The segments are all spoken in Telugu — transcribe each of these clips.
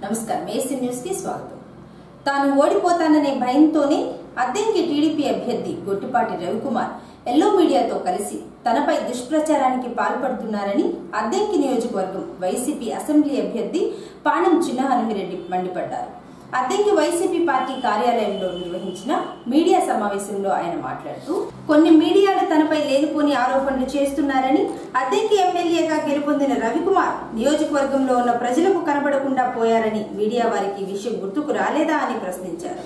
నమస్కారం ఏసీ న్యూస్ కి స్వాగతం. తాను ఓడిపోతాననే భయంతోనే అద్దెంకి టీడీపీ అభ్యర్థి గొట్టిపాటి రవికుమార్ ఎల్లో మీడియాతో కలిసి తనపై దుష్ప్రచారానికి పాల్పడుతున్నారని అద్దెంకి నియోజకవర్గం వైసీపీ అసెంబ్లీ అభ్యర్థి పాణెం చిన్నహనుమిరెడ్డి మండిపడ్డారు. అద్దెంకి వైసీపీ పార్టీ కార్యాలయంలో నిర్వహించిన మీడియా సమావేశంలో ఆయన మాట్లాడుతూ కొన్ని మీడియాలు తనపై లేనిపోని ఆరోపణలు చేస్తున్నారని, అద్దెంకి ఎమ్మెల్యేగా గెలుపొందిన రవికుమార్ నియోజకవర్గంలో ఉన్న ప్రజలకు కనబడకుండా పోయారని మీడియా వారికి విషయం గుర్తుకు రాలేదా అని ప్రశ్నించారు.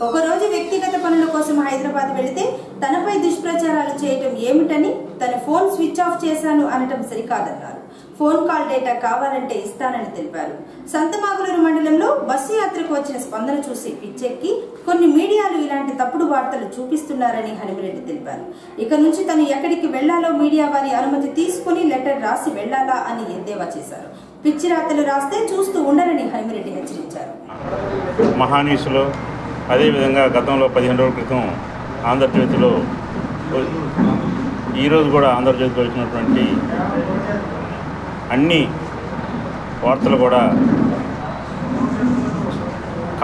ఒకరోజు వ్యక్తిగత పనుల కోసం హైదరాబాద్ వెళితే తనపై దుష్ప్రచారాలు చేయటం ఏమిటని, తన ఫోన్ స్విచ్ ఆఫ్ చేశాను అనటం సరికాదన్నారు. ఫోన్ కాల్ డేటా కావాలంటే ఇస్తానని తెలిపారు. సంతమాగులూరు మండలంలో బస్సు యాత్రకు వచ్చిన స్పందన చూసి పిచ్చెక్కి కొన్ని మీడియాలు ఇలాంటి తప్పుడు వార్తలు చూపిస్తున్నారని హనుమిరెడ్డి తెలిపారు. ఇక నుంచి తను ఎక్కడికి వెళ్లాలో మీడియా వారి అనుమతి తీసుకుని లెటర్ రాసి వెళ్లాలా అని ఎద్దేవా చేశారు. పిచ్చి రాతలు రాస్తే చూస్తూ ఉండరని హనుమిరెడ్డి హెచ్చరించారు. మహానీసులో అదేవిధంగా గతంలో 15 రోజుల క్రితం ఆంధ్రజ్యోతిలో, ఈరోజు కూడా ఆంధ్రజ్యోతిలో వచ్చినటువంటి అన్ని వార్తలు కూడా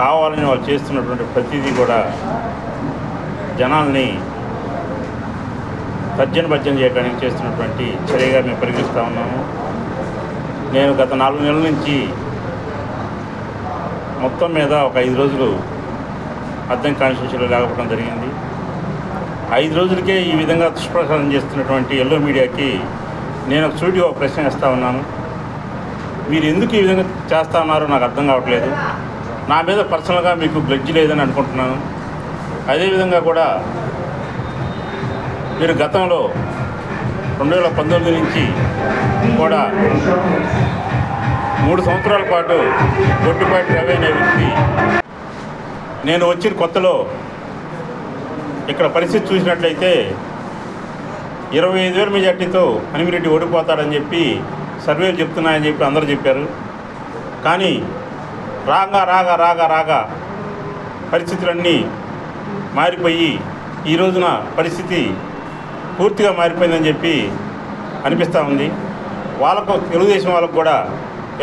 కావాలని వాళ్ళు చేస్తున్నటువంటి ప్రతిదీ కూడా జనాల్ని తర్జన భర్జన చేయడానికి చేస్తున్నటువంటి చర్యగా మేము పరిగణిస్తూ ఉన్నాము. నేను గత 4 నెలల నుంచి మొత్తం మీద ఒక 5 రోజులు అద్దెంకి కాన్స్టిట్యూన్సీలో లేకపోవడం జరిగింది. 5 రోజులకే ఈ విధంగా దుష్ప్రచారం చేస్తున్నటువంటి ఎల్లో మీడియాకి నేను సూటిగా ఒక ప్రశ్న ఇస్తూ ఉన్నాను. మీరు ఎందుకు ఈ విధంగా చేస్తూ ఉన్నారో నాకు అర్థం కావట్లేదు. నా మీద పర్సనల్గా మీకు గ్లడ్జ్ లేదని అనుకుంటున్నాను. అదేవిధంగా కూడా మీరు గతంలో 2019 నుంచి కూడా 3 సంవత్సరాల పాటు గొట్టిపాటి రవి అనే వ్యక్తి, నేను వచ్చిన కొత్తలో ఇక్కడ పరిస్థితి చూసినట్లయితే 25,000 మెజార్టీతో హనుమిరెడ్డి ఓడిపోతాడని చెప్పి సర్వేలు చెప్తున్నాయని చెప్పి అందరూ చెప్పారు. కానీ రాగా పరిస్థితులన్నీ మారిపోయి ఈ రోజున పరిస్థితి పూర్తిగా మారిపోయిందని చెప్పి అనిపిస్తూ ఉంది. వాళ్ళకు, తెలుగుదేశం వాళ్ళకు కూడా,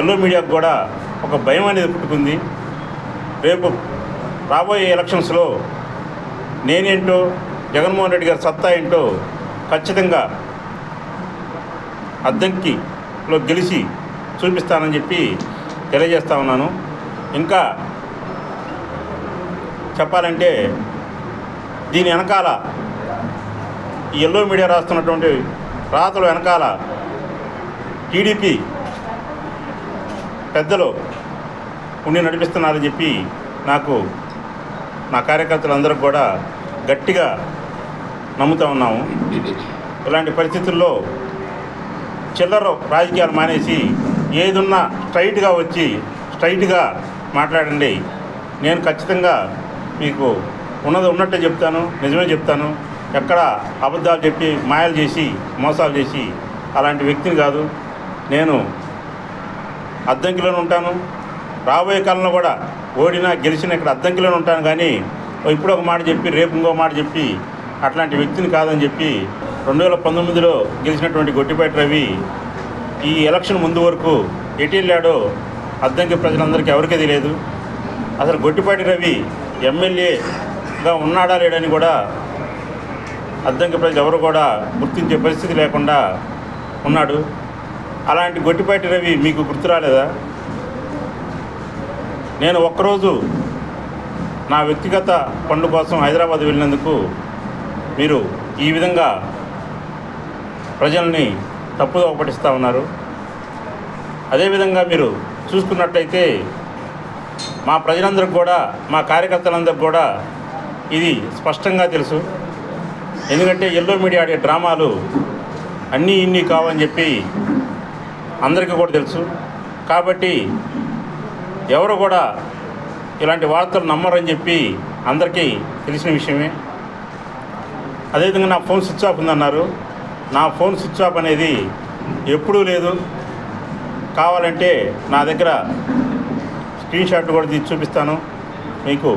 ఎల్లో మీడియాకు కూడా ఒక భయం అనేది పుట్టుకుంది. రేపు రాబోయే ఎలక్షన్స్లో నేనేంటో, జగన్మోహన్ రెడ్డి గారి సత్తా ఏంటో ఖచ్చితంగా అద్దెంకిలో గెలిచి చూపిస్తానని చెప్పి తెలియజేస్తా ఉన్నాను. ఇంకా చెప్పాలంటే దీని వెనకాల, ఈ ఎల్లో మీడియా రాస్తున్నటువంటి రాతలు వెనకాల టీడీపీ పెద్దలు ఉండి నడిపిస్తున్నారని చెప్పి నాకు, నా కార్యకర్తలందరూ కూడా గట్టిగా నమ్ముతూ ఉన్నాము. ఇలాంటి పరిస్థితుల్లో చిల్లర రాజకీయాలు మానేసి ఏదున్నా స్ట్రైట్గా వచ్చి స్ట్రైట్గా మాట్లాడండి. నేను ఖచ్చితంగా మీకు ఉన్నది ఉన్నట్టే చెప్తాను, నిజమే చెప్తాను. ఎక్కడ అబద్ధాలు చెప్పి మాయలు చేసి మోసాలు చేసి అలాంటి వ్యక్తిని కాదు. నేను అద్దంకిలోనే ఉంటాను. రాబోయే కాలంలో కూడా ఓడినా గెలిచినా ఇక్కడ అద్దంకిలోనే ఉంటాను. కానీ ఇప్పుడు ఒక మాట చెప్పి రేపు ఇంకో మాట చెప్పి అట్లాంటి వ్యక్తిని కాదని చెప్పి 2019లో గెలిచినటువంటి గొట్టిపాటి రవి ఈ ఎలక్షన్ ముందు వరకు ఎటు వెళ్ళాడో అద్దెంకి ప్రజలందరికీ ఎవరికీ తెలియదు. అసలు గొట్టిపాటి రవి ఎమ్మెల్యేగా ఉన్నాడా లేడని కూడా అద్దెంకి ప్రజలు ఎవరు కూడా గుర్తించే పరిస్థితి లేకుండా ఉన్నాడు. అలాంటి గొట్టిపాటి రవి మీకు గుర్తు రాలేదా? నేను ఒక్కరోజు నా వ్యక్తిగత పనుల కోసం హైదరాబాద్ వెళ్ళినందుకు మీరు ఈ విధంగా ప్రజల్ని తప్పుదోవ పట్టిస్తూ ఉన్నారు. అదేవిధంగా మీరు చూసుకున్నట్లయితే మా ప్రజలందరికీ కూడా, మా కార్యకర్తలందరికీ కూడా ఇది స్పష్టంగా తెలుసు. ఎందుకంటే ఎల్లో మీడియా ఆడే డ్రామాలు అన్నీ ఇన్ని కావని చెప్పి అందరికీ కూడా తెలుసు. కాబట్టి ఎవరు కూడా ఇలాంటి వార్తలు నమ్మరని చెప్పి అందరికీ తెలిసిన విషయమే. అదేవిధంగా నా ఫోన్ స్విచ్ ఆఫ్ ఉందన్నారు. నా ఫోన్ స్విచ్ ఆఫ్ అనేది ఎప్పుడూ లేదు. కావాలంటే నా దగ్గర స్క్రీన్ షాట్ కూడా తీసి చూపిస్తాను మీకు.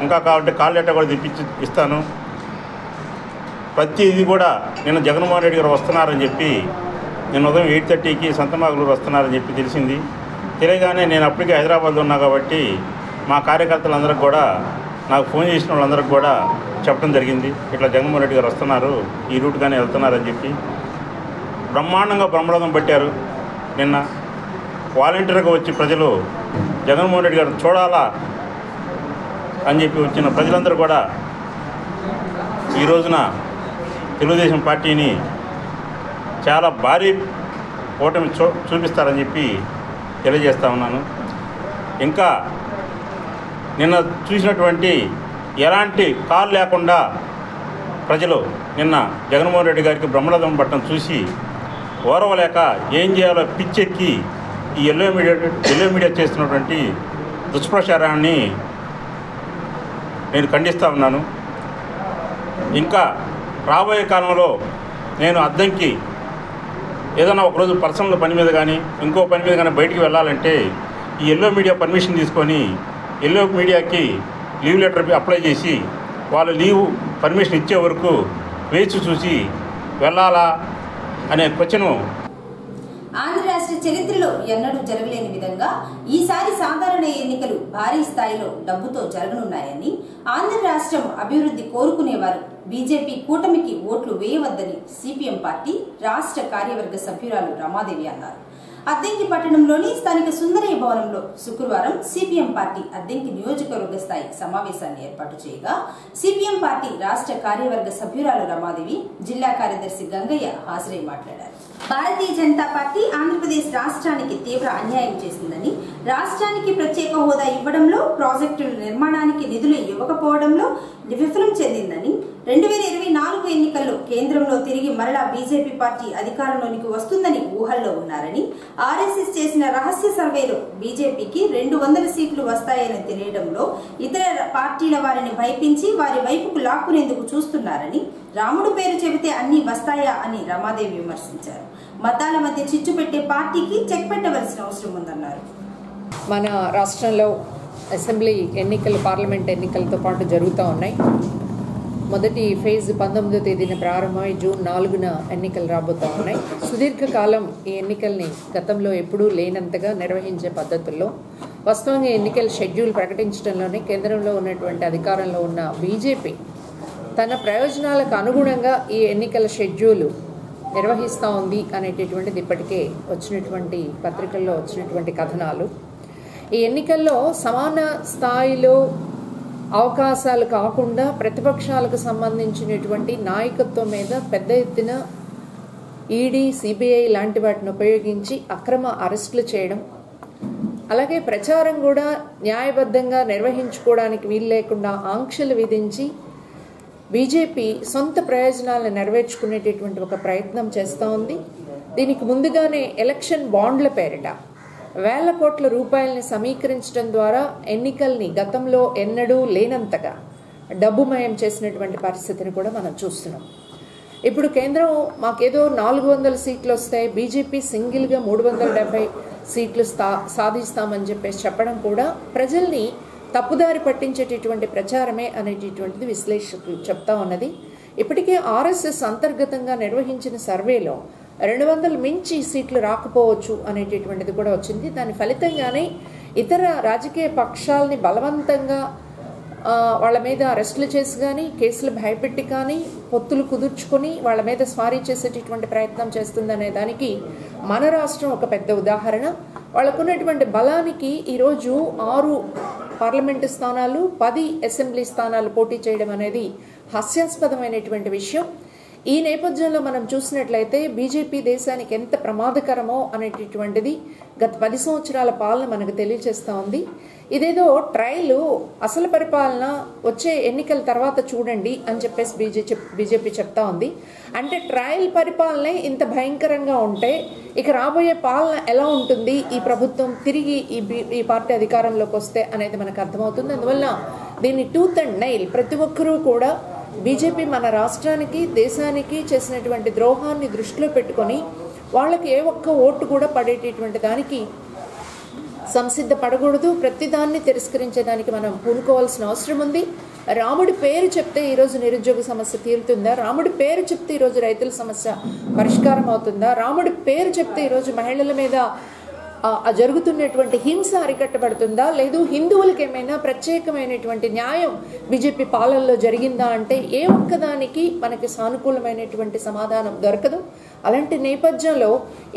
ఇంకా కావాలంటే కాల్ డేటా కూడా తెప్పించి ఇస్తాను. ప్రతిదీ కూడా నిన్న జగన్మోహన్ రెడ్డి గారు వస్తున్నారని చెప్పి, నేను ఉదయం 8:30కి సంతమాగులూరు వస్తున్నారని చెప్పి తెలిసింది. తెలియగానే నేను అప్పటికే హైదరాబాద్లో ఉన్నా కాబట్టి మా కార్యకర్తలందరికీ కూడా నాకు ఫోన్ చేసిన వాళ్ళందరికీ కూడా చెప్పడం జరిగింది. ఇట్లా జగన్మోహన్ రెడ్డి గారు వస్తున్నారు, ఈ రూట్గానే వెళ్తున్నారని చెప్పి బ్రహ్మాండంగా బ్రహ్మరథం పట్టారు. నిన్న వాలంటీర్గా వచ్చి ప్రజలు జగన్మోహన్ రెడ్డి గారు చూడాలా అని చెప్పి వచ్చిన ప్రజలందరూ కూడా ఈ రోజున తెలుగుదేశం పార్టీని చాలా భారీ ఓటమి చూపిస్తారని చెప్పి తెలియజేస్తా ఉన్నాను. ఇంకా నిన్న చూసినటువంటి ఎలాంటి కాల్ లేకుండా ప్రజలు నిన్న జగన్మోహన్ రెడ్డి గారికి బ్రహ్మరథం పట్టడం చూసి ఓర్వలేక ఏం చేయాలో పిచ్చెక్కి ఈ ఎల్లో మీడియా చేస్తున్నటువంటి దుష్ప్రచారాన్ని నేను ఖండిస్తూ ఉన్నాను. ఇంకా రాబోయే కాలంలో నేను అద్దంకి ఏదైనా ఒకరోజు పర్సనల్ పని మీద కానీ ఇంకో పని మీద కానీ బయటికి వెళ్ళాలంటే ఈ ఎల్లో మీడియా పర్మిషన్ తీసుకొని ఎల్లో మీడియాకి లీవ్ లెటర్ అప్లై చేసి వాళ్ళు లీవ్ పర్మిషన్ ఇచ్చే వరకు వేచి చూసి వెళ్ళాలా అనే క్వశ్చను. ఆంధ్ర రాష్ట్ర చరిత్రలో ఎన్నడూ జరగలేని విధంగా ఈసారి సాధారణ ఎన్నికలు భారీ స్థాయిలో డబ్బుతో జరగనున్నాయని, ఆంధ్ర రాష్ట్రం అభివృద్ధి కోరుకునేవారు బీజేపీ కూటమికి ఓట్లు వేయవద్దని సిపిఎం పార్టీ రాష్ట్ర కార్యవర్గ సభ్యురాలు రమాదేవి అన్నారు. అద్దంకి పట్టణంలోని స్థానిక సుందరయ్య భవనంలో శుక్రవారం సిపిఎం పార్టీ అద్దంకి నియోజకవర్గ స్థాయి సమావేశాన్ని ఏర్పాటు చేయగా సిపిఎం పార్టీ రాష్ట్ర కార్యవర్గ సభ్యురాలు రమాదేవి, జిల్లా కార్యదర్శి గంగయ్య హాజరై మాట్లాడారు. భారతీయ జనతా పార్టీ ఆంధ్రప్రదేశ్ రాష్ట్రానికి తీవ్ర అన్యాయం చేసిందని, రాష్ట్రానికి ప్రత్యేక హోదా ఇవ్వడంలో, ప్రాజెక్టుల నిర్మాణానికి నిధులు ఇవ్వకపోవడంలో విఫలం చెందిందని, 2024 ఎన్నికల్లో కేంద్రంలో తిరిగి మరలా బీజేపీ పార్టీ అధికారంలోనికి వస్తుందని ఊహల్లో ఉన్నారని, ఆర్ఎస్ఎస్ చేసిన రహస్య సర్వేలో బీజేపీకి 200 సీట్లు వస్తాయని తెలియడంలో ఇతర పార్టీల వారిని భయపించి వారి వైపుకు లాక్కునేందుకు చూస్తున్నారని, రాముడు పేరు చెబితే అన్ని వస్తాయా అని రమాదేవి విమర్శించారు. మతాల మధ్య చిచ్చు పెట్టే పార్టీకి చెక్ పెట్టవలసిన అవసరం ఉందన్నారు. మన రాష్ట్రంలో అసెంబ్లీ ఎన్నికలు, పార్లమెంట్ ఎన్నికలతో పాటు జరుగుతూ ఉన్నాయి. మొదటి ఫేజ్ 19వ తేదీన ప్రారంభమై జూన్ 4న ఎన్నికలు రాబోతూ ఉన్నాయి. సుదీర్ఘకాలం ఈ ఎన్నికల్ని గతంలో ఎప్పుడూ లేనంతగా నిర్వహించే పద్ధతుల్లో వాస్తవంగా ఎన్నికల షెడ్యూల్ ప్రకటించడంలోనే కేంద్రంలో ఉన్నటువంటి అధికారంలో ఉన్న బీజేపీ తన ప్రయోజనాలకు అనుగుణంగా ఈ ఎన్నికల షెడ్యూల్ నిర్వహిస్తూ ఉంది అనేటటువంటిది ఇప్పటికే వచ్చినటువంటి పత్రికల్లో వచ్చినటువంటి కథనాలు. ఈ ఎన్నికల్లో సమాన స్థాయిలో అవకాశాలు కాకుండా ప్రతిపక్షాలకు సంబంధించినటువంటి నాయకత్వం మీద పెద్ద ఎత్తున ఈడీ, సిబిఐ లాంటి వాటిని ఉపయోగించి అక్రమ అరెస్టులు చేయడం, అలాగే ప్రచారం కూడా న్యాయబద్ధంగా నిర్వహించుకోవడానికి వీలు లేకుండా ఆంక్షలు విధించి బీజేపీ సొంత ప్రయోజనాలను నెరవేర్చుకునేటటువంటి ఒక ప్రయత్నం చేస్తూ ఉంది. దీనికి ముందుగానే ఎలక్షన్ బాండ్ల పేరిట వేల కోట్ల రూపాయలని సమీకరించడం ద్వారా ఎన్నికల్ని గతంలో ఎన్నడూ లేనంతగా డబ్బుమయం చేసినటువంటి పరిస్థితిని కూడా మనం చూస్తున్నాం. ఇప్పుడు కేంద్రం మాకేదో 400 సీట్లు వస్తాయి, బీజేపీ సింగిల్గా 370 సీట్లు సాధిస్తామని చెప్పేసి చెప్పడం కూడా ప్రజల్ని తప్పుదారి పట్టించేటటువంటి ప్రచారమే అనేటటువంటిది విశ్లేషకులు చెప్తా ఉన్నది. ఇప్పటికే ఆర్ఎస్ఎస్ అంతర్గతంగా నిర్వహించిన సర్వేలో 200 మించి సీట్లు రాకపోవచ్చు అనేటటువంటిది కూడా వచ్చింది. దాని ఫలితంగానే ఇతర రాజకీయ పక్షాలని బలవంతంగా వాళ్ళ మీద అరెస్టులు చేసి కానీ, కేసులు భయపెట్టి కానీ, పొత్తులు కుదుర్చుకొని వాళ్ళ మీద స్వారీ చేసేటటువంటి ప్రయత్నం చేస్తుందనే దానికి మన రాష్ట్రం ఒక పెద్ద ఉదాహరణ. వాళ్ళకున్నటువంటి బలానికి ఈరోజు 6 పార్లమెంటు స్థానాలు, 10 అసెంబ్లీ స్థానాలు పోటీ చేయడం అనేది హాస్యాస్పదమైనటువంటి విషయం. ఈ నేపథ్యంలో మనం చూసినట్లయితే బీజేపీ దేశానికి ఎంత ప్రమాదకరమో అనేటటువంటిది గత 10 సంవత్సరాల పాలన మనకు తెలియజేస్తూ ఉంది. ఇదేదో ట్రయల్, అసలు పరిపాలన వచ్చే ఎన్నికల తర్వాత చూడండి అని చెప్పేసి బీజేపీ చెప్తా ఉంది. అంటే ట్రయల్ పరిపాలనే ఇంత భయంకరంగా ఉంటే ఇక రాబోయే పాలన ఎలా ఉంటుంది, ఈ ప్రభుత్వం తిరిగి ఈ పార్టీ అధికారంలోకి వస్తే అనేది మనకు అర్థమవుతుంది. అందువల్ల దీన్ని టూత్ అండ్ నైల్ ప్రతి ఒక్కరూ కూడా బీజేపీ మన రాష్ట్రానికి, దేశానికి చేసినటువంటి ద్రోహాన్ని దృష్టిలో పెట్టుకొని వాళ్ళకి ఏ ఒక్క ఓటు కూడా పడేటటువంటి దానికి సంసిద్ధపడకూడదు. ప్రతిదాన్ని తిరస్కరించేదానికి మనం పూనుకోవాల్సిన అవసరం ఉంది. రాముడి పేరు చెప్తే ఈరోజు నిరుద్యోగ సమస్య తీరుతుందా? రాముడి పేరు చెప్తే ఈరోజు రైతుల సమస్య పరిష్కారం అవుతుందా? రాముడి పేరు చెప్తే ఈరోజు మహిళల మీద జరుగుతున్నటువంటి హింస అరికట్టబడుతుందా, లేదు హిందువులకు ఏమైనా ప్రత్యేకమైనటువంటి న్యాయం బీజేపీ పాలనలో జరిగిందా అంటే ఏ ఒక్కదానికి మనకి సానుకూలమైనటువంటి సమాధానం దొరకదు. అలాంటి నేపథ్యంలో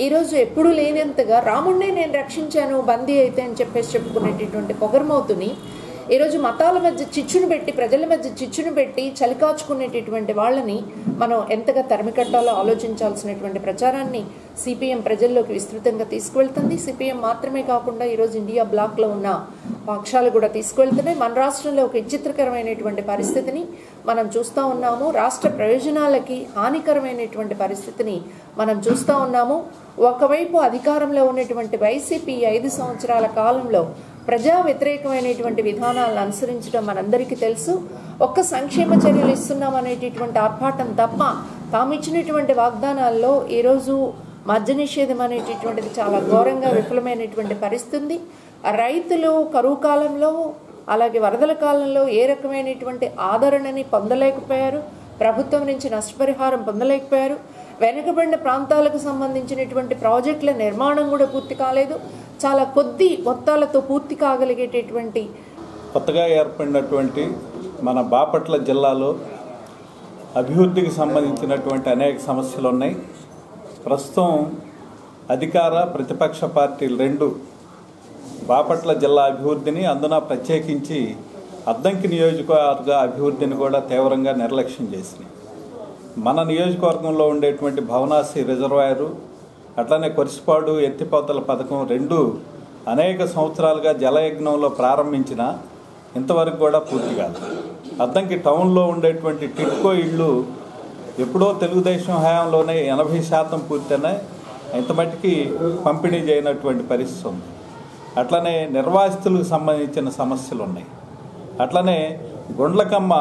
ఈరోజు ఎప్పుడు లేనంతగా రాముడినే నేను రక్షించాను బందీ అయితే అని చెప్పుకునేటటువంటి పొగర్మౌతుని ఈరోజు మతాల మధ్య చిచ్చును పెట్టి, ప్రజల మధ్య చిచ్చును పెట్టి చలికాచుకునేటటువంటి వాళ్ళని మనం ఎంతగా తరిమికట్టాలో ఆలోచించాల్సినటువంటి ప్రచారాన్ని సిపిఎం ప్రజల్లోకి విస్తృతంగా తీసుకువెళ్తుంది. సిపిఎం మాత్రమే కాకుండా ఈరోజు ఇండియా బ్లాక్లో ఉన్న పక్షాలు కూడా తీసుకువెళ్తున్నాయి. మన రాష్ట్రంలో ఒక విచిత్రకరమైనటువంటి పరిస్థితిని మనం చూస్తూ ఉన్నాము. రాష్ట్ర ప్రయోజనాలకి హానికరమైనటువంటి పరిస్థితిని మనం చూస్తూ ఉన్నాము. ఒకవైపు అధికారంలో ఉన్నటువంటి వైసీపీ 5 సంవత్సరాల కాలంలో ప్రజా వ్యతిరేకమైనటువంటి విధానాలను అనుసరించడం మనందరికీ తెలుసు. ఒక్క సంక్షేమ చర్యలు ఇస్తున్నాం అనేటటువంటి ఆర్భాటం తప్ప తాము ఇచ్చినటువంటి వాగ్దానాల్లో ఈరోజు మద్య నిషేధం అనేటటువంటిది చాలా ఘోరంగా విఫలమైనటువంటి పరిస్థితి. రైతులు కరువు కాలంలో అలాగే వరదల కాలంలో ఏ రకమైనటువంటి ఆదరణని పొందలేకపోయారు, ప్రభుత్వం నుంచి నష్టపరిహారం పొందలేకపోయారు. వెనుకబడిన ప్రాంతాలకు సంబంధించినటువంటి ప్రాజెక్టుల నిర్మాణం కూడా పూర్తి కాలేదు. చాలా కొద్ది మొత్తాలతో పూర్తి కాగలిగేటటువంటి కొత్తగా ఏర్పడినటువంటి మన బాపట్ల జిల్లాలో అభివృద్ధికి సంబంధించినటువంటి అనేక సమస్యలు ఉన్నాయి. ప్రస్తుతం అధికార ప్రతిపక్ష పార్టీలు రెండు బాపట్ల జిల్లా అభివృద్ధిని, అందున ప్రత్యేకించి అద్దంకి నియోజకవర్గ అభివృద్ధిని కూడా తీవ్రంగా నిర్లక్ష్యం చేసినాయి. మన నియోజకవర్గంలో ఉండేటువంటి భవనాసి రిజర్వాయరు, అట్లనే కొరిసిపాడు ఎత్తిపోతల పథకం రెండు అనేక సంవత్సరాలుగా జలయజ్ఞంలో ప్రారంభించిన ఇంతవరకు కూడా పూర్తి కాదు. అద్దంకి టౌన్లో ఉండేటువంటి టిట్కో ఇళ్ళు ఎప్పుడో తెలుగుదేశం హయాంలోనే 80% పూర్తయినాయి. ఇంత మట్టికి పంపిణీ చేయనటువంటి పరిస్థితి ఉంది. అట్లనే నిర్వాసితులకు సంబంధించిన సమస్యలు ఉన్నాయి. అట్లనే గుండ్లకమ్మ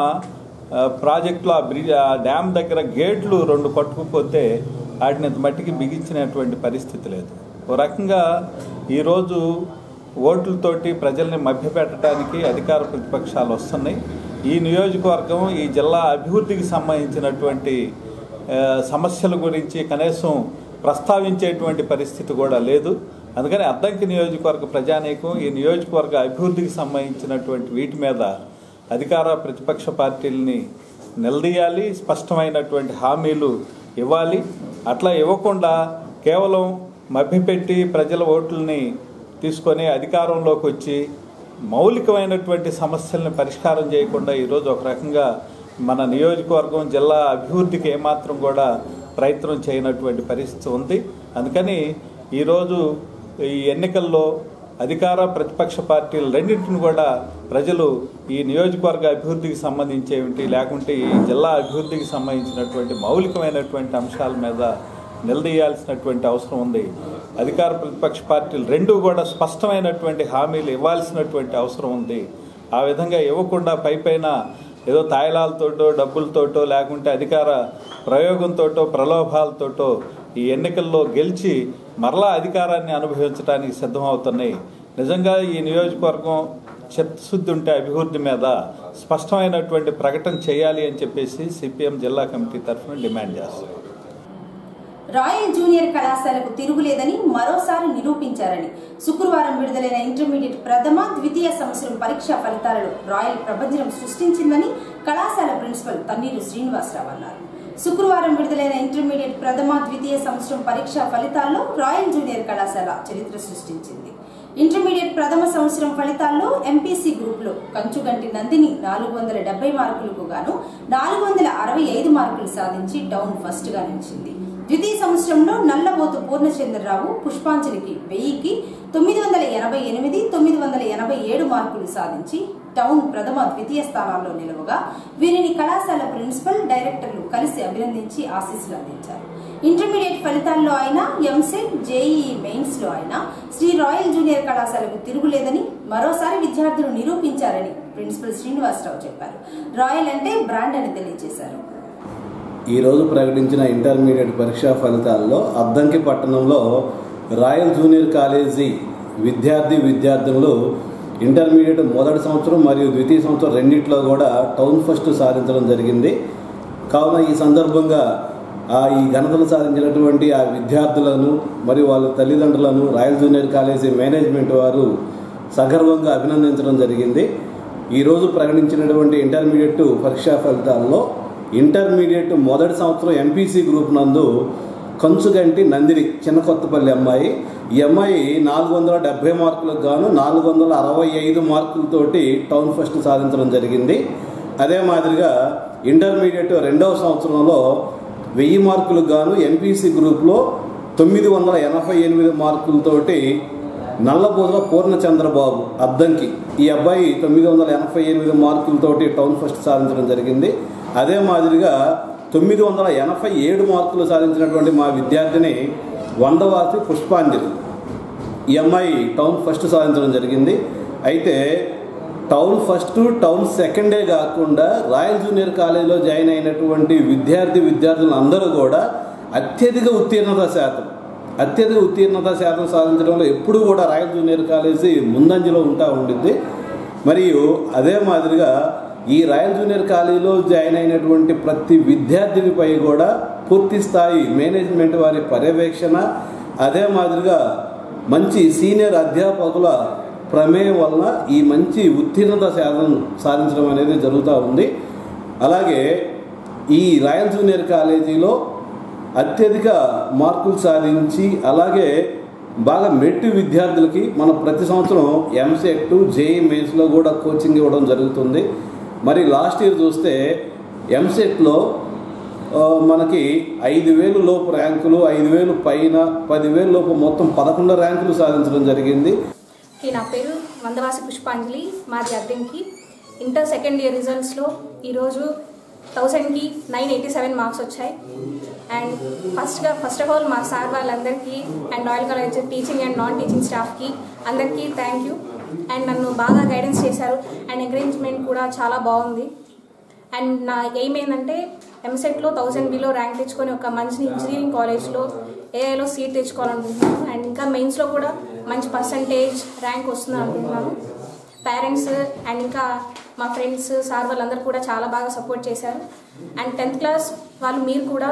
ప్రాజెక్టులో ఆ డ్యామ్ దగ్గర గేట్లు 2 కొట్టుకుపోతే వాటిని ఇంత మట్టికి బిగించినటువంటి పరిస్థితి లేదు. ఓ రకంగా ఈరోజు ఓట్లతోటి ప్రజల్ని మభ్యపెట్టడానికి అధికార ప్రతిపక్షాలు వస్తున్నాయి. ఈ నియోజకవర్గం, ఈ జిల్లా అభివృద్ధికి సంబంధించినటువంటి సమస్యల గురించి కనీసం ప్రస్తావించేటువంటి పరిస్థితి కూడా లేదు. అందుకని అద్దంకి నియోజకవర్గ ప్రజానీకం ఈ నియోజకవర్గ అభివృద్ధికి సంబంధించినటువంటి వీటి మీద అధికార ప్రతిపక్ష పార్టీలని నిలదీయాలి, స్పష్టమైనటువంటి హామీలు ఇవ్వాలి. అట్లా ఇవ్వకుండా కేవలం మభ్యపెట్టి ప్రజల ఓట్లని తీసుకొని అధికారంలోకి వచ్చి మౌలికమైనటువంటి సమస్యలను పరిష్కారం చేయకుండా ఈరోజు ఒక రకంగా మన నియోజకవర్గం జిల్లా అభివృద్ధికి ఏమాత్రం కూడా ప్రయత్నం చేయనటువంటి పరిస్థితి ఉంది. అందుకని ఈరోజు ఈ ఎన్నికల్లో అధికార ప్రతిపక్ష పార్టీలు రెండింటిని కూడా ప్రజలు ఈ నియోజకవర్గ అభివృద్ధికి సంబంధించేమిటి, లేకుంటే ఈ జిల్లా అభివృద్ధికి సంబంధించినటువంటి మౌలికమైనటువంటి అంశాల మీద నిలదీయాల్సినటువంటి అవసరం ఉంది. అధికార ప్రతిపక్ష పార్టీలు రెండూ కూడా స్పష్టమైనటువంటి హామీలు ఇవ్వాల్సినటువంటి అవసరం ఉంది. ఆ విధంగా ఇవ్వకుండా పైపైన ఏదో తాయిలాలతోటో డబ్బులతోటో లేకుంటే అధికార ప్రయోగంతోటో ప్రలోభాలతోటో ఈ ఎన్నికల్లో గెలిచి మరలా అధికారాన్ని అనుభవించడానికి సిద్ధమవుతున్నాయి. నిజంగా ఈ నియోజకవర్గం చిత్తశుద్ధి ఉంటే అభివృద్ధి మీద స్పష్టమైనటువంటి ప్రకటన చేయాలి అని చెప్పేసి సిపిఎం జిల్లా కమిటీ తరఫున డిమాండ్ చేస్తారు. రాయల్ జూనియర్ కళాశాలకు తిరుగులేదని మరోసారి నిరూపించారని శుక్రవారం విడుదలైన ఇంటర్మీడియట్ ప్రథమ, ద్వితీయ సంవత్సరం పరీక్షా ఫలితాలలో రాయల్ ప్రభంజనం సృష్టించిందని కళాశాల ప్రిన్సిపల్ తన్నీరు శ్రీనివాసరావు అన్నారు. శుక్రవారం విడుదలైన ఇంటర్మీడియట్ ప్రథమ, ద్వితీయ సంవత్సరం పరీక్షా ఫలితాల్లో రాయల్ జూనియర్ కళాశాల చరిత్ర సృష్టించింది. ఇంటర్మీడియట్ ప్రథమ సంవత్సరం ఫలితాల్లో ఎంపీసీ గ్రూప్ లో కంచుగంటి నందిని 470 మార్కులకు గాను 465 మార్కులు సాధించి టౌన్ ఫస్ట్ గా నిలిచింది. ద్వితీయ సంవత్సరంలో నల్లబోతు పూర్ణచంద్రరావు పుష్పాంజలికి 1000కి 988, 987 మార్కులు సాధించి టౌన్ ప్రథమ, ద్వితీయ స్థానాల్లో నిలవగా వీరిని కళాశాల ప్రిన్సిపల్, డైరెక్టర్లు కలిసి అభినందించి ఆశీస్సులు అందించారు. ఇంటర్మీడియట్ ఫలితాల్లో అయినా, ఎంసెట్, జేఈఈ మెయిన్స్ లో అయినా శ్రీ రాయల్ జూనియర్ కళాశాలకు తిరుగులేదని మరోసారి విద్యార్థులు నిరూపించారని ప్రిన్సిపల్ శ్రీనివాసరావు చెప్పారు. రాయల్ అంటే బ్రాండ్ అని తెలియజేశారు. ఈరోజు ప్రకటించిన ఇంటర్మీడియట్ పరీక్షా ఫలితాల్లో అద్దంకి పట్టణంలో రాయల్ జూనియర్ కాలేజీ విద్యార్థినులు ఇంటర్మీడియట్ మొదటి సంవత్సరం మరియు ద్వితీయ సంవత్సరం రెండింటిలో కూడా టౌన్ ఫస్ట్ సాధించడం జరిగింది. కావున ఈ సందర్భంగా ఈ ఘనతలు సాధించినటువంటి ఆ విద్యార్థులను మరియు వాళ్ళ తల్లిదండ్రులను రాయల్ జూనియర్ కాలేజీ మేనేజ్మెంట్ వారు సగర్వంగా అభినందించడం జరిగింది. ఈరోజు ప్రకటించినటువంటి ఇంటర్మీడియట్ పరీక్షా ఫలితాల్లో ఇంటర్మీడియట్ మొదటి సంవత్సరం ఎంపీసీ గ్రూప్ నందు కంచుగంటి నందిని చిన్న కొత్తపల్లి అమ్మాయి, ఈ అమ్మాయి 470 మార్కులకు గాను 465 మార్కులతోటి టౌన్ ఫస్ట్ సాధించడం జరిగింది. అదే మాదిరిగా ఇంటర్మీడియట్ రెండవ సంవత్సరంలో 1000 మార్కులకు గాను ఎంపీసీ గ్రూప్లో 988 మార్కులతోటి నల్లబోదల పూర్ణచంద్రబాబు అద్దంకి, ఈ అబ్బాయి 988 మార్కులతోటి టౌన్ ఫస్ట్ సాధించడం జరిగింది. అదే మాదిరిగా 987 మార్కులు సాధించినటువంటి మా విద్యార్థిని వందవాసి పుష్పాంజలి, ఈ అమ్మాయి టౌన్ ఫస్ట్ సాధించడం జరిగింది. అయితే టౌన్ ఫస్ట్ టౌన్ సెకండే కాకుండా రాయల్ జూనియర్ కాలేజీలో జాయిన్ అయినటువంటి విద్యార్థులు అందరూ కూడా అత్యధిక ఉత్తీర్ణత శాతం సాధించడంలో ఎప్పుడు కూడా రాయల్ జూనియర్ కాలేజీ ముందంజలో ఉండిద్ది. మరియు అదే మాదిరిగా ఈ రాయల్ జూనియర్ కాలేజీలో జాయిన్ అయినటువంటి ప్రతి విద్యార్థినిపై కూడా పూర్తి స్థాయి మేనేజ్మెంట్ వారి పర్యవేక్షణ, అదే మాదిరిగా మంచి సీనియర్ అధ్యాపకుల ప్రమేయం వలన ఈ మంచి ఉత్తీర్ణత శాతం సాధించడం అనేది జరుగుతూ ఉంది. అలాగే ఈ రాయల్ జూనియర్ కాలేజీలో అత్యధిక మార్కులు సాధించి అలాగే బాగా మెట్టు విద్యార్థులకి మనం ప్రతి సంవత్సరం ఎంసెట్ జేఈ మెయిన్స్లో కూడా కోచింగ్ ఇవ్వడం జరుగుతుంది. మరి లాస్ట్ ఇయర్ చూస్తే ఎంసెట్లో మనకి 5000 లోపు ర్యాంకులు, 5000 పైన 10,000 లోపు మొత్తం 11 ర్యాంకులు సాధించడం జరిగింది. నా పేరు వందవాసి పుష్పాంజలి, మాది అద్దెంకి. ఇంటర్ సెకండ్ ఇయర్ రిజల్ట్స్లో ఈరోజు 1000కి 987 మార్క్స్ వచ్చాయి. అండ్ ఫస్ట్ ఆఫ్ ఆల్ మా సార్ వాళ్ళందరికీ and royal college teaching and non teaching స్టాఫ్కి అందరికీ థ్యాంక్ యూ. అండ్ నన్ను బాగా గైడెన్స్ చేశారు అండ్ ఎంకరేజ్మెంట్ కూడా చాలా బాగుంది. అండ్ నా ఎయిమ్ ఏంటంటే ఎంసెట్లో 1000 బిలో ర్యాంక్ తెచ్చుకొని ఒక మంచి ఇంజనీరింగ్ కాలేజ్లో ఏఐలో సీట్ తెచ్చుకోవాలనుకుంటున్నాను. అండ్ ఇంకా మెయిన్స్లో కూడా మంచి పర్సంటేజ్ ర్యాంక్ వస్తుంది అనుకుంటున్నాను. పేరెంట్స్ అండ్ ఇంకా మా ఫ్రెండ్స్ సార్ వాళ్ళందరూ కూడా చాలా బాగా సపోర్ట్ చేశారు. అండ్ 10th క్లాస్ వాళ్ళు మీరు కూడా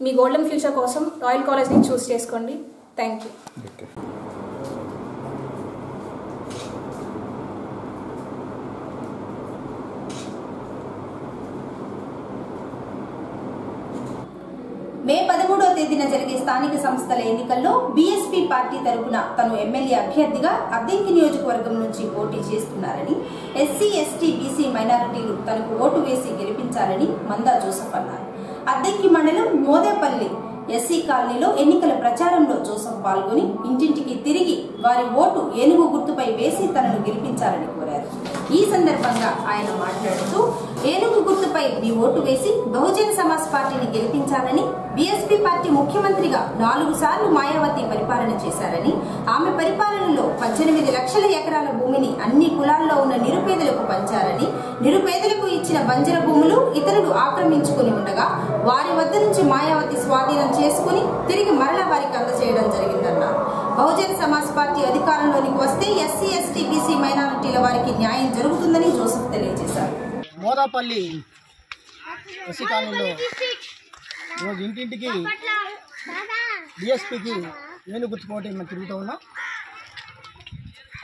మీ గోల్డెన్ ఫ్యూచర్ కోసం రాయల్ కాలేజ్ని చూస్ చేసుకోండి. Thank you. మే 13వ తేదీన జరిగే స్థానిక సంస్థల ఎన్నికల్లో బీఎస్పీ పార్టీ తరపున తను ఎమ్మెల్యే అభ్యర్థిగా అద్దెంకి నియోజకవర్గం నుంచి పోటీ చేస్తున్నారని, ఎస్సీ ఎస్టీ బీసీ మైనారిటీలు తనకు ఓటు వేసి గెలిపించాలని మందా జోసెఫ్ అన్నారు. అద్దెంకి మండలం మోదేపల్లి ఎస్సీ కాలనీలో ఎన్నికల ప్రచారంలో జోసెఫ్ పాల్గొని ఇంటింటికి తిరిగి వారి ఓటు ఏనుగు గుర్తుపై వేసి తనను గెలిపించాలని కోరారు. ఈ సందర్భంగా ఆయన మాట్లాడుతూ ఏనుగు గుర్తుపై మీ ఓటు వేసి బహుజన సమాజ్ పార్టీని గెలిపించాలని, బీఎస్పీ పార్టీ ముఖ్యమంత్రిగా 4 సార్లు మాయావతి పరిపాలన చేశారని, ఆమె పరిపాలనలో 18 లక్షల ఎకరాల భూమిని అన్ని కులాల్లో ఉన్న నిరుపేదలకు పంచారని, నిరుపేదలకు ఇచ్చిన బంజర భూములు ఇతరులు ఆక్రమించుకుని ఉండగా వారి వద్ద నుంచి మాయావతి స్వాధీనం చేసుకుని తిరిగి మరలా వారికి అందజేయడం జరిగిందన్నారు. బహుజన సమాజ్ పార్టీ అధికారంలోనికి వస్తే ఎస్సీ ఎస్టీ బీసీ మైనారిటీల వారికి న్యాయం జరుగుతుందని జోసెఫ్ తెలియజేశారు. మోదాపల్లి ఎస్సీ కాలనీలో రోజు ఇంటింటికి బీఎస్పీకి ఏనుగు గుర్తు పోటీ మేము తిరుగుతూ ఉన్నాం.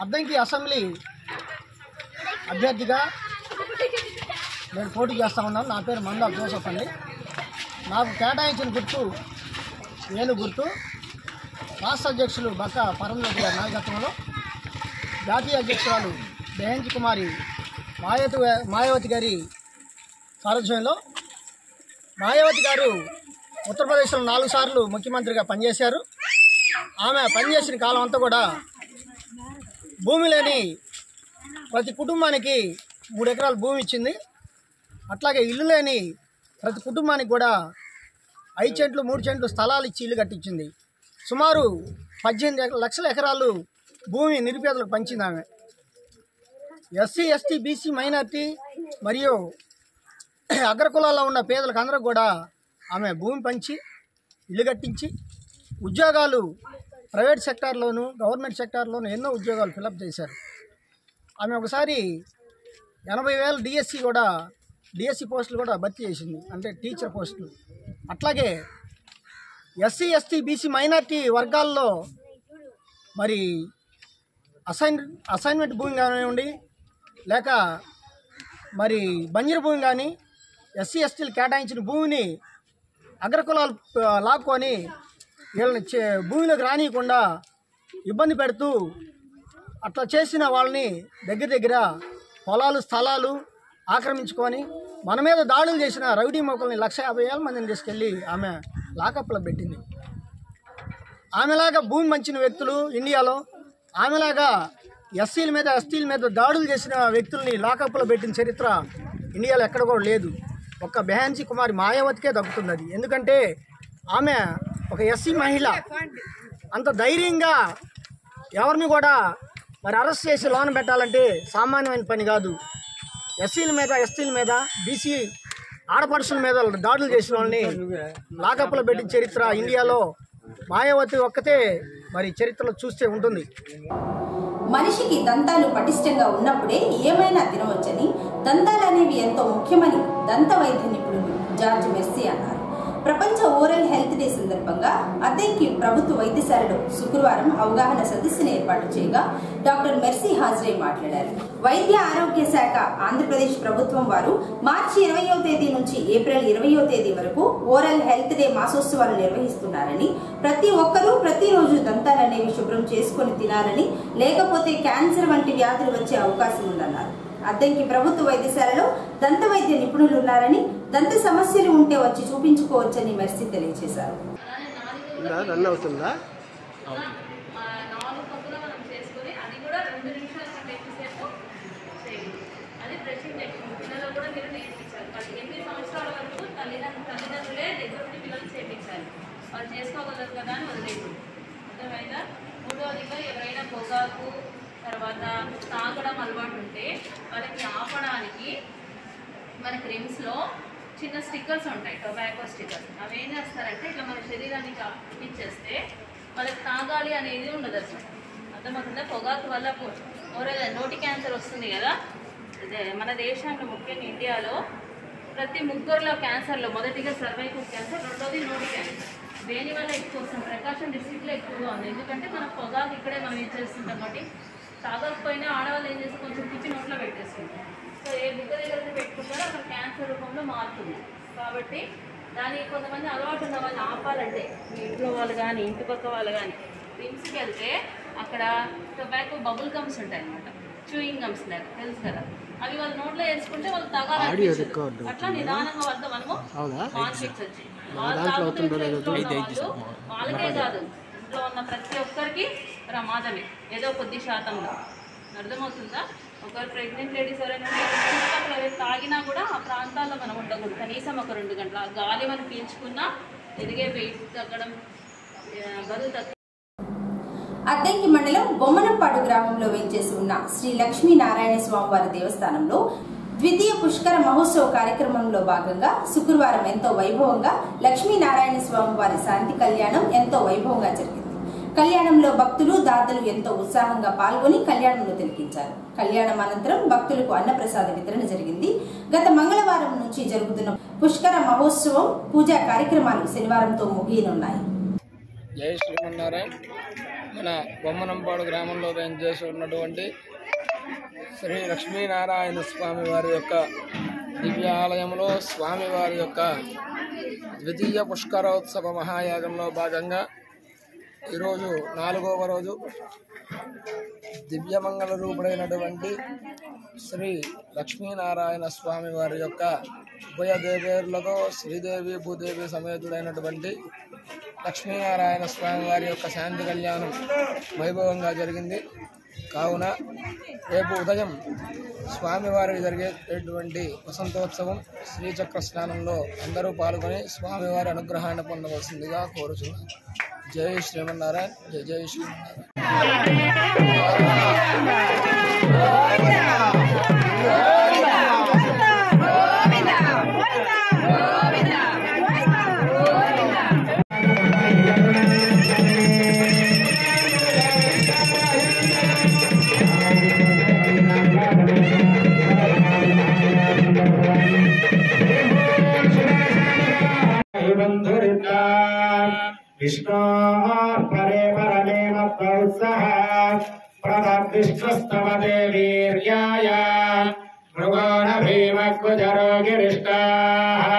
అద్దంకి అసెంబ్లీ అభ్యర్థిగా నేను పోటీ చేస్తూ ఉన్నాను. నా పేరు మందా జోసెఫ్ అండి. నాకు కేటాయించిన గుర్తు ఏనుగు గుర్తు. రాష్ట్ర అధ్యక్షులు బక్క పరమరెడ్డి గారి నాయకత్వంలో, జాతీయ అధ్యక్షురాలు బెహెంజ్ కుమారి మాయావతి గారి సారథ్యంలో, మాయావతి గారు ఉత్తరప్రదేశ్లో 4 సార్లు ముఖ్యమంత్రిగా పనిచేశారు. ఆమె పనిచేసిన కాలం అంతా కూడా భూమి లేని ప్రతి కుటుంబానికి 3 ఎకరాల భూమి ఇచ్చింది. అట్లాగే ఇల్లు లేని ప్రతి కుటుంబానికి కూడా 5 సెంట్లు 3 సెంట్లు స్థలాలు ఇచ్చి ఇల్లు కట్టించింది. సుమారు 18 లక్షల ఎకరాలు భూమి నిరుపేదలకు పంచింది ఆమె. ఎస్సీ ఎస్టీ బీసీ మైనార్టీ మరియు అగ్రకులాల్లో ఉన్న పేదలకు అందరూ కూడా ఆమె భూమి పంచి ఇల్లు కట్టించి ఉద్యోగాలు ప్రైవేట్ సెక్టార్లోను గవర్నమెంట్ సెక్టార్లోను ఎన్నో ఉద్యోగాలు ఫిలప్ చేశారు. ఆమె ఒకసారి 80,000 డిఎస్సి పోస్టులు కూడా భర్తీ చేసింది, అంటే టీచర్ పోస్టులు. అట్లాగే ఎస్సీ ఎస్టీ బీసీ మైనార్టీ వర్గాల్లో మరి అసైన్మెంట్ భూమి కానివ్వండి, లేక మరి బంజరు భూమి కానీ ఎస్సీ ఎస్టీలు కేటాయించిన భూమిని అగ్రకులాలు లాక్కొని వీళ్ళని భూమిలోకి రానియకుండా ఇబ్బంది పెడుతూ అట్లా చేసిన వాళ్ళని దగ్గర పొలాలు స్థలాలు ఆక్రమించుకొని మన మీద దాడులు చేసిన రౌడీ మొక్కల్ని 150,000 మందిని తీసుకెళ్ళి ఆమె లాకప్లో పెట్టింది. ఆమెలాగా భూమి మంచిన వ్యక్తులు ఇండియాలో, ఆమెలాగా ఎస్సీల మీద ఎస్టీల మీద దాడులు చేసిన వ్యక్తుల్ని లాకప్లో పెట్టిన చరిత్ర ఇండియాలో ఎక్కడ కూడా లేదు. ఒక్క బెహాన్సీ కుమారి మాయావతికే దక్కుతుంది అది. ఎందుకంటే ఆమె ఒక ఎస్సీ మహిళ. అంత ధైర్యంగా ఎవరిని కూడా మరి అరెస్ట్ చేసి లోన పెట్టాలంటే సామాన్యమైన పని కాదు. ఎస్సీల మీద ఎస్టీల మీద బీసీ ఆడపడుచుల మీద దాడులు చేసిన వాళ్ళని లాకప్లో పెట్టిన చరిత్ర ఇండియాలో మాయావతి ఒక్కతే మరి చరిత్రలో చూస్తే ఉంటుంది. మనిషికి దంతాలు పటిష్టంగా ఉన్నప్పుడే ఏమైనా తినవచ్చని, దంతాలు అనేవి ఎంతో ముఖ్యమని దంత వైద్య నిపుణులు జార్జ్ మెర్సీ అన్నారు. ప్రపంచ ఓరల్ హెల్త్ డే సందర్భంగా అద్దెంకి ప్రభుత్వ వైద్యశాలలో శుక్రవారం అవగాహన సదస్సును ఏర్పాటు చేయగా డాక్టర్ మెర్సీ హాజరై మాట్లాడారు. వైద్య ఆరోగ్య శాఖ ఆంధ్రప్రదేశ్ ప్రభుత్వం వారు మార్చి 20వ తేదీ నుంచి ఏప్రిల్ 20వ తేదీ వరకు ఓరల్ హెల్త్ డే మాసోత్సవాలు నిర్వహిస్తున్నారని, ప్రతి ఒక్కరూ ప్రతిరోజు దంతాలనేవి శుభ్రం చేసుకుని తినాలని, లేకపోతే క్యాన్సర్ వంటి వ్యాధులు వచ్చే అవకాశం ఉందన్నారు. అద్దెంకి ప్రభుత్వ వైద్యశాలలో దంత వైద్య నిపుణులు ఉన్నారని, దంత సమస్యలు ఉంటే వచ్చి చూపించుకోవచ్చని మెర్సీ తెలియజేశారు. వాళ్ళు చేసుకోగలరు కదా అని వదిలేదు. అర్థమైందా? మూడోదిగా ఎవరైనా పొగాకు తర్వాత తాగడం అలవాటు ఉంటే వాళ్ళకి ఆపడానికి మనకి రిమ్స్లో చిన్న స్టిక్కర్స్ ఉంటాయి, టొబాకో స్టిక్కర్స్. అవి ఏం చేస్తారంటే ఇట్లా మన శరీరానికి ఇచ్చేస్తే వాళ్ళకి తాగాలి అనేది ఉండదు అసలు. అర్థమవుతుందా? పొగాకు వల్ల నోటి క్యాన్సర్ వస్తుంది కదా. మన దేశంలో ముఖ్యంగా ఇండియాలో ప్రతి 3 క్యాన్సర్లో మొదటిగా సర్వైకల్ క్యాన్సర్, రెండోది నోటి క్యాన్సర్. దేనివల్ల ఎక్కువ వస్తుంది? ప్రకాశం డిస్ట్రిక్ట్లో ఎక్కువగా ఉంది. ఎందుకంటే మన పొగాకు ఇక్కడే మనం ఇచ్చేస్తుంటాం కాబట్టి. తాగకపోయినా ఆడవాళ్ళు ఏం చేస్తే కొంచెం తిప్పి నోట్లో పెట్టేసుకుంటారు. సో ఏ బుగ్గ దగ్గర పెట్టుకుంటారో అక్కడ క్యాన్సర్ రూపంలో మారుతుంది. కాబట్టి దానికి కొంతమంది అలవాటు ఉన్న వాళ్ళు ఆపాలంటే, మీ ఇంట్లో వాళ్ళు కానీ ఇంటి పక్క వాళ్ళు కానీ రిమ్స్కి వెళ్తే అక్కడ టొబాకో బబుల్ గమ్స్ ఉంటాయి అన్నమాట, చూయింగ్ గమ్స్ లాగా, తెలుసు కదా. అవి వాళ్ళు నోట్లో వేసుకుంటే వాళ్ళు తాగాలి. అట్లా నిదానంగా వాళ్ళతో మనము కాన్ఫ్లిక్ట్స్ వచ్చి వాళ్ళకే కాదు, ఇంట్లో ఉన్న ప్రతి ఒక్కరికి ప్రమాదమే ఏదో కొద్ది శాతంలో. అర్థమవుతుందా? ఒకరు ప్రెగ్నెంట్ లేడీస్ ఎవరైనా చుట్టుపక్కల తాగినా కూడా ఆ ప్రాంతాల్లో మనం ఉండకూడదు. కనీసం ఒక 2 గంటల గాలి మనం పీల్చుకున్నా ఎదిగే వెయిట్ తగ్గడం, బరువు తగ్గ. అద్దెంకి మండలం బొమ్మనంపాడు గ్రామంలో వేంచేసి ఉన్న శ్రీ లక్ష్మీనారాయణ స్వామివారి దేవస్థానంలో ద్వితీయ పుష్కర మహోత్సవ కార్యక్రమంలో భాగంగా శుక్రవారం ఎంతో వైభవంగా లక్ష్మీనారాయణ స్వామివారి శాంతి కళ్యాణం ఎంతో వైభవంగా జరిగింది. కళ్యాణంలో భక్తులు దాతలు ఎంతో ఉత్సాహంగా పాల్గొని కళ్యాణంలో తిలకించారు. కళ్యాణం అనంతరం భక్తులకు అన్నప్రసాద వితరణ జరిగింది. గత మంగళవారం నుంచి జరుగుతున్న పుష్కర మహోత్సవం పూజా కార్యక్రమాలు శనివారంతో ముగియనున్నాయి. జై శ్రీమన్నారాయణ. మన బొమ్మనంపాడు గ్రామంలో వేంచేసి ఉన్నటువంటి శ్రీ లక్ష్మీనారాయణ స్వామి వారి యొక్క దివ్య ఆలయంలో స్వామివారి యొక్క ద్వితీయ పుష్కరోత్సవ మహాయాగంలో భాగంగా ఈరోజు 4వ రోజు దివ్యమంగళ రూపుడైనటువంటి శ్రీ లక్ష్మీనారాయణ స్వామి వారి యొక్క ఉభయ దేవేరులతో శ్రీదేవి భూదేవి సమేతుడైనటువంటి లక్ష్మీనారాయణ స్వామి వారి యొక్క శాంతి కళ్యాణం వైభవంగా జరిగింది. కావున రేపు ఉదయం స్వామివారికి జరిగేటువంటి వసంతోత్సవం శ్రీచక్ర స్నానంలో అందరూ పాల్గొని స్వామివారి అనుగ్రహాన్ని పొందవలసిందిగా కోరుచున్నాను. జై శ్రీమన్నారాయణ. జై జై శ్రీమన్నారాయణ. विष्णोर्परे परमे मत्वत्सः प्रतद्विष्णुस्तवते वीर्याय मृगो न भीमकुजरो गिरिष्टाः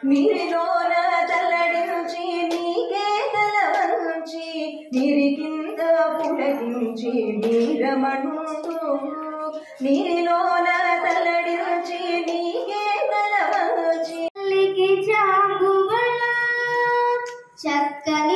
నీరిలోన తల్లడించి నీకే తల వంచి నీరి కింద పులకించి నీరమణుడు నీరిలోన తల్లడించి నీకే తల వంచి చక్కని